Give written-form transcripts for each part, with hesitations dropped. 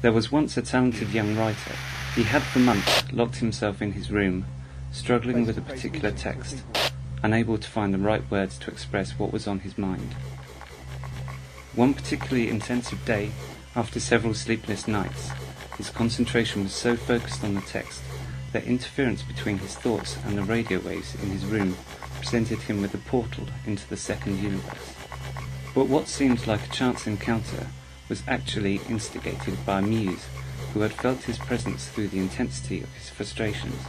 There was once a talented young writer. He had for months locked himself in his room, struggling with a particular text, unable to find the right words to express what was on his mind. One particularly intensive day, after several sleepless nights, his concentration was so focused on the text that interference between his thoughts and the radio waves in his room presented him with a portal into the second universe. But what seemed like a chance encounter was actually instigated by a muse who had felt his presence through the intensity of his frustrations.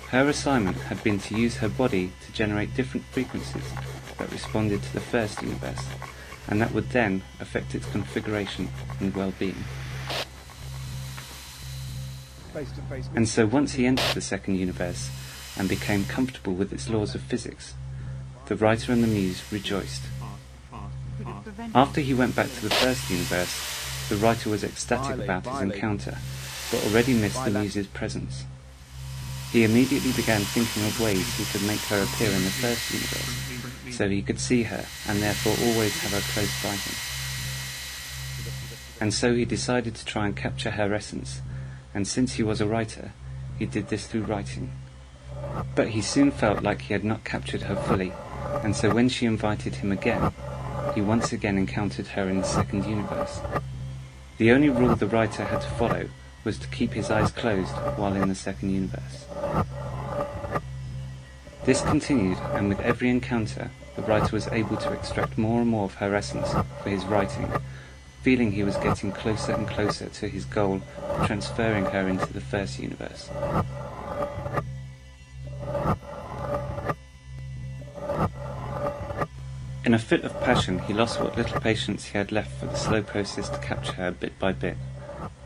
Her assignment had been to use her body to generate different frequencies that responded to the first universe, and that would then affect its configuration and well-being. And so once he entered the second universe and became comfortable with its laws of physics, the writer and the muse rejoiced. After he went back to the first universe, the writer was ecstatic about his encounter, but already missed the muse's presence. He immediately began thinking of ways he could make her appear in the first universe, so he could see her and therefore always have her close by him. And so he decided to try and capture her essence, and since he was a writer, he did this through writing. But he soon felt like he had not captured her fully, and so when she invited him again, he once again encountered her in the second universe. The only rule the writer had to follow was to keep his eyes closed while in the second universe. This continued, and with every encounter, the writer was able to extract more and more of her essence for his writing, feeling he was getting closer and closer to his goal of transferring her into the first universe. In a fit of passion, he lost what little patience he had left for the slow process to capture her bit by bit.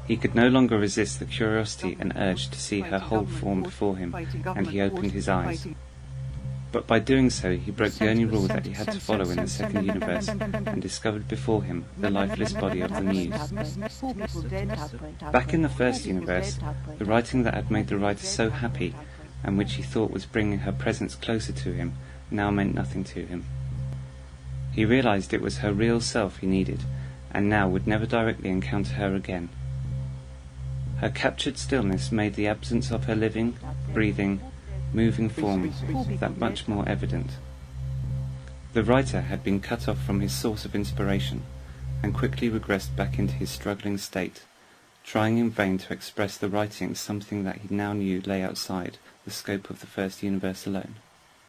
He could no longer resist the curiosity and urge to see her whole form before him, and he opened his eyes. But by doing so, he broke the only rule that he had to follow in the second universe, and discovered before him the lifeless body of the muse. Back in the first universe, the writing that had made the writer so happy, and which he thought was bringing her presence closer to him, now meant nothing to him. He realized it was her real self he needed, and now would never directly encounter her again. Her captured stillness made the absence of her living, breathing, moving form that much more evident. The writer had been cut off from his source of inspiration, and quickly regressed back into his struggling state, trying in vain to express the writing something that he now knew lay outside the scope of the first universe alone.